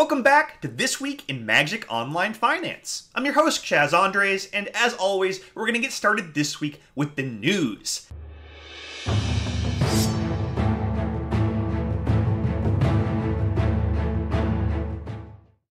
Welcome back to This Week in Magic Online Finance. I'm your host, Chaz Andres, and as always, we're going to get started this week with the news.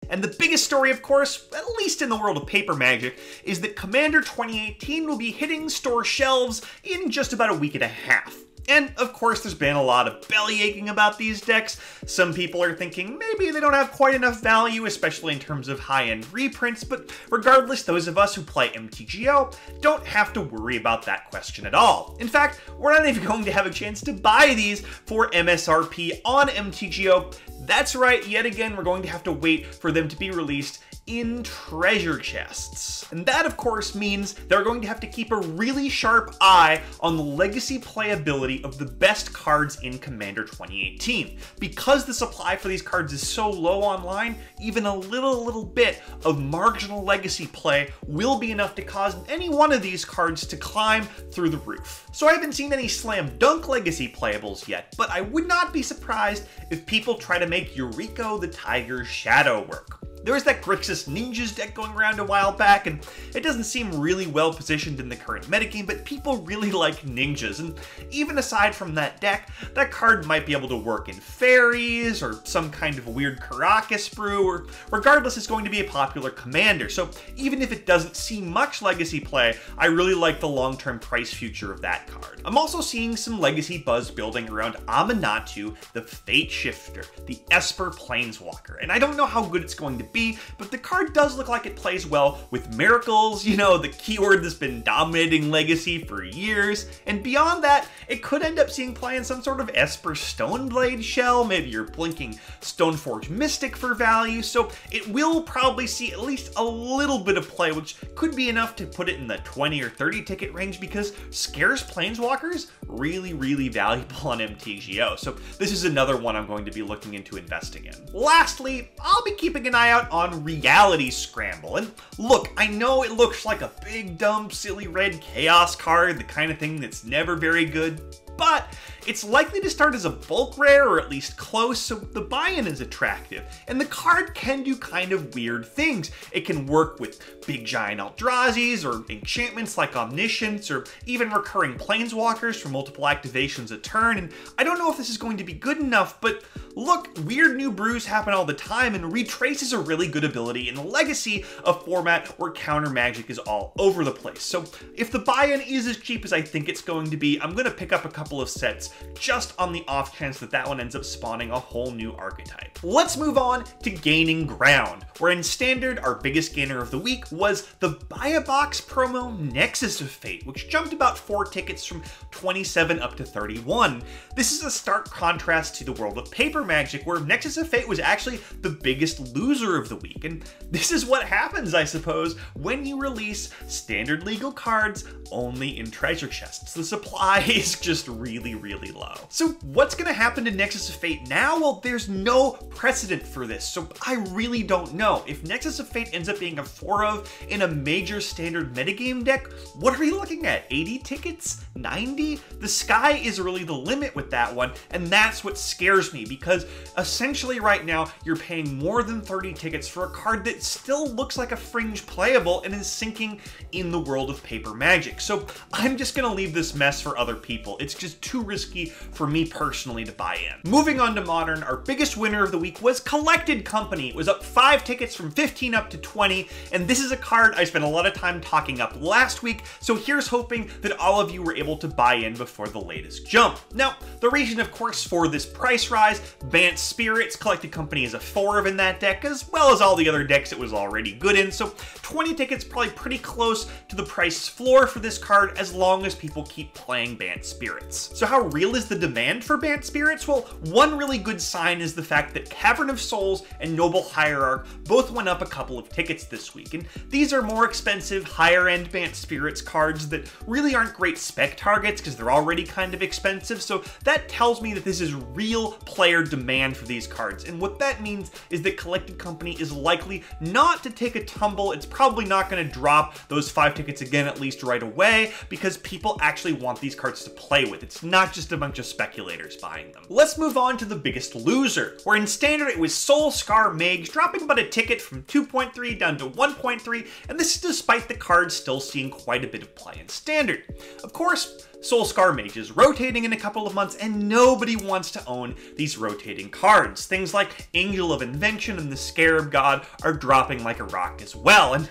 And the biggest story, of course, at least in the world of Paper Magic, is that Commander 2018 will be hitting store shelves in just about a week and a half. And of course, there's been a lot of belly aching about these decks. Some people are thinking maybe they don't have quite enough value, especially in terms of high-end reprints, but regardless, those of us who play MTGO don't have to worry about that question at all. In fact, we're not even going to have a chance to buy these for MSRP on MTGO. That's right, yet again, we're going to have to wait for them to be released in treasure chests. And that, of course, means they're going to have to keep a really sharp eye on the legacy playability of the best cards in Commander 2018. Because the supply for these cards is so low online, even a little bit of marginal legacy play will be enough to cause any one of these cards to climb through the roof. So I haven't seen any slam dunk legacy playables yet, but I would not be surprised if people try to make Yuriko the Tiger's Shadow work. There was that Grixis Ninjas deck going around a while back, and it doesn't seem really well positioned in the current metagame, but people really like ninjas, and even aside from that deck, that card might be able to work in fairies, or some kind of weird Caracas brew, or regardless, it's going to be a popular commander, so even if it doesn't see much legacy play, I really like the long-term price future of that card. I'm also seeing some legacy buzz building around Aminatou, the Fate Shifter, the Esper Planeswalker, and I don't know how good it's going to be, but the card does look like it plays well with Miracles, you know, the keyword that's been dominating Legacy for years, and beyond that, it could end up seeing play in some sort of Esper Stoneblade shell, maybe you're blinking Stoneforge Mystic for value, so it will probably see at least a little bit of play, which could be enough to put it in the 20 or 30 ticket range because scarce Planeswalkers really valuable on MTGO, so this is another one I'm going to be looking into investing in. Lastly, I'll be keeping an eye out on Reality Scramble. And look, I know it looks like a big, dumb, silly red chaos card, the kind of thing that's never very good, but it's likely to start as a bulk rare, or at least close, so the buy-in is attractive. And the card can do kind of weird things. It can work with big giant Eldrazi's, or enchantments like Omniscience, or even recurring Planeswalkers for multiple activations a turn, and I don't know if this is going to be good enough, but look, weird new brews happen all the time, and Retrace is a really good ability in the Legacy, a format where counter magic is all over the place. So if the buy-in is as cheap as I think it's going to be, I'm going to pick up a couple of sets just on the off chance that that one ends up spawning a whole new archetype. Let's move on to gaining ground, where in Standard, our biggest gainer of the week was the Buy a Box promo Nexus of Fate, which jumped about 4 tickets from 27 up to 31. This is a stark contrast to the world of Paper Magic, where Nexus of Fate was actually the biggest loser of the week, and this is what happens, I suppose, when you release standard legal cards only in treasure chests. The supply is just really low. So what's going to happen to Nexus of Fate now? Well, there's no precedent for this, so I really don't know. If Nexus of Fate ends up being a 4 of in a major standard metagame deck, what are we looking at? 80 tickets? 90? The sky is really the limit with that one, and that's what scares me, because essentially right now you're paying more than 30 tickets for a card that still looks like a fringe playable and is sinking in the world of Paper Magic. So I'm just going to leave this mess for other people. It's just too risky for me personally to buy in. Moving on to Modern, our biggest winner of the week was Collected Company. It was up 5 tickets from 15 up to 20, and this is a card I spent a lot of time talking up last week, so here's hoping that all of you were able to buy in before the latest jump. Now, the reason, of course, for this price rise, Bant Spirits, Collected Company is a 4 of in that deck, as well as all the other decks it was already good in, so 20 tickets probably pretty close to the price floor for this card as long as people keep playing Bant Spirits. So how real is the demand for Bant Spirits? Well, one really good sign is the fact that Cavern of Souls and Noble Hierarch both went up a couple of tickets this week, and these are more expensive, higher-end Bant Spirits cards that really aren't great spec targets because they're already kind of expensive, so that tells me that this is real player demand for these cards, and what that means is that Collected Company is likely not to take a tumble. It's probably not going to drop those 5 tickets again, at least right away, because people actually want these cards to play with. It's not just just a bunch of speculators buying them. Let's move on to the biggest loser, where in Standard it was Soul Scar Mage dropping about a ticket from 2.3 down to 1.3, and this is despite the card still seeing quite a bit of play in Standard. Of course, Soul Scar Mage is rotating in a couple of months, and nobody wants to own these rotating cards. Things like Angel of Invention and the Scarab God are dropping like a rock as well, and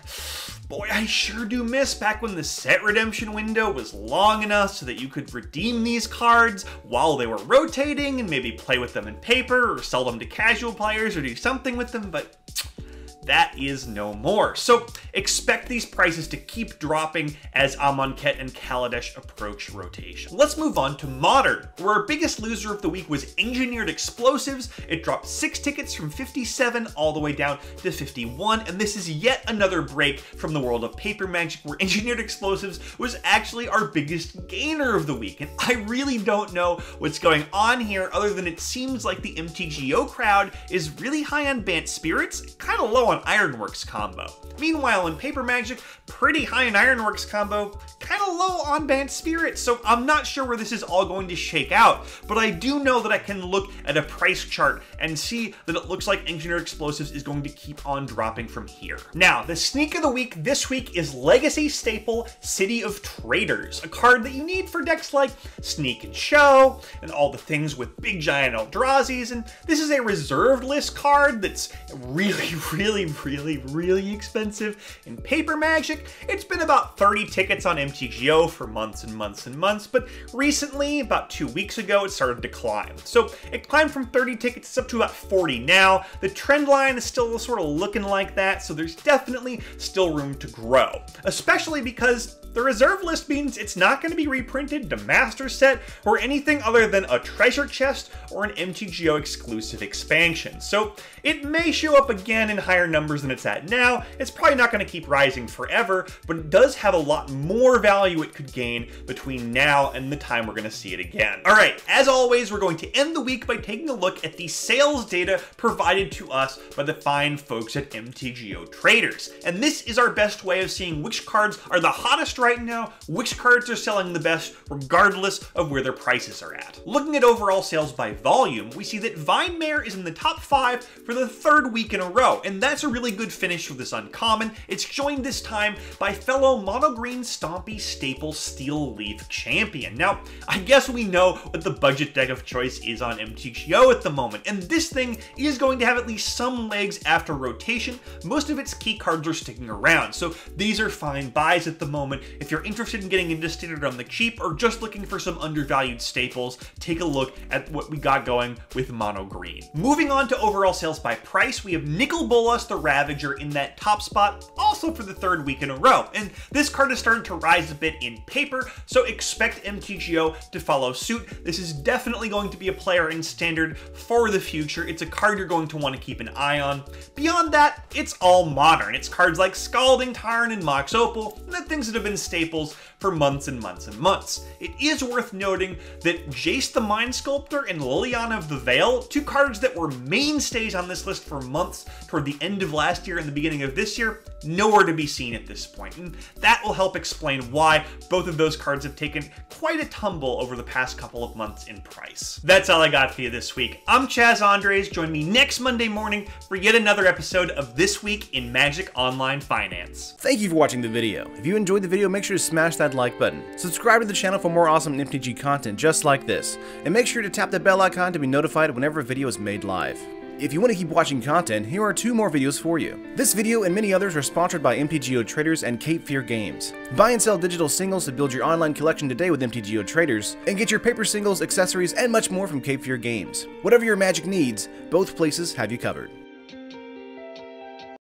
boy, I sure do miss back when the set redemption window was long enough so that you could redeem these cards while they were rotating and maybe play with them in paper or sell them to casual players or do something with them, but that is no more. So expect these prices to keep dropping as Amonkhet and Kaladesh approach rotation. Let's move on to Modern, where our biggest loser of the week was Engineered Explosives. It dropped 6 tickets from 57 all the way down to 51, and this is yet another break from the world of Paper Magic, where Engineered Explosives was actually our biggest gainer of the week. And I really don't know what's going on here, other than it seems like the MTGO crowd is really high on Bant Spirits, kind of low on Ironworks combo. Meanwhile, in Paper Magic, pretty high in Ironworks combo, kind of low on Bant Spirits, so I'm not sure where this is all going to shake out, but I do know that I can look at a price chart and see that it looks like Engineered Explosives is going to keep on dropping from here. Now, the sneak of the week this week is Legacy Staple City of Traders, a card that you need for decks like Sneak and Show, and all the things with big giant Eldrazi's, and this is a reserved list card that's really expensive in Paper Magic. It's been about 30 tickets on MTGO for months and months and months, but recently, about 2 weeks ago, it started to climb. So it climbed from 30 tickets up to about 40 now. The trend line is still sort of looking like that, so there's definitely still room to grow, especially because the reserve list means it's not going to be reprinted to Master Set or anything other than a treasure chest or an MTGO exclusive expansion. So it may show up again in higher numbers than it's at now. It's probably not going to keep rising forever, but it does have a lot more value it could gain between now and the time we're going to see it again. All right, as always, we're going to end the week by taking a look at the sales data provided to us by the fine folks at MTGO Traders. And this is our best way of seeing which cards are the hottest right now, which cards are selling the best, regardless of where their prices are at. Looking at overall sales by volume, we see that Vinemare is in the top 5 for the 3rd week in a row, and that's a really good finish for this uncommon. It's joined this time by fellow mono green Stompy Staple Steel Leaf Champion. Now, I guess we know what the budget deck of choice is on MTGO at the moment, and this thing is going to have at least some legs after rotation. Most of its key cards are sticking around, so these are fine buys at the moment. If you're interested in getting into Standard on the cheap or just looking for some undervalued staples, take a look at what we got going with mono green. Moving on to overall sales by price, we have Nicol Bolas the Ravager in that top spot, also for the 3rd week in a row. And this card is starting to rise a bit in paper, so expect MTGO to follow suit. This is definitely going to be a player in Standard for the future. It's a card you're going to want to keep an eye on. Beyond that, it's all modern. It's cards like Scalding Tarn and Mox Opal, and the things that have been staples for months and months and months. It is worth noting that Jace the Mind Sculptor and Liliana of the Veil, 2 cards that were mainstays on this list for months toward the end of last year and the beginning of this year, nowhere to be seen at this point. And that will help explain why both of those cards have taken quite a tumble over the past couple of months in price. That's all I got for you this week. I'm Chaz Andres. Join me next Monday morning for yet another episode of This Week in Magic Online Finance. Thank you for watching the video. If you enjoyed the video, make sure to smash that like button. Subscribe to the channel for more awesome MTG content just like this. And make sure to tap the bell icon to be notified whenever a video is made live. If you want to keep watching content, here are 2 more videos for you. This video and many others are sponsored by MTGO Traders and Cape Fear Games. Buy and sell digital singles to build your online collection today with MTGO Traders, and get your paper singles, accessories, and much more from Cape Fear Games. Whatever your Magic needs, both places have you covered.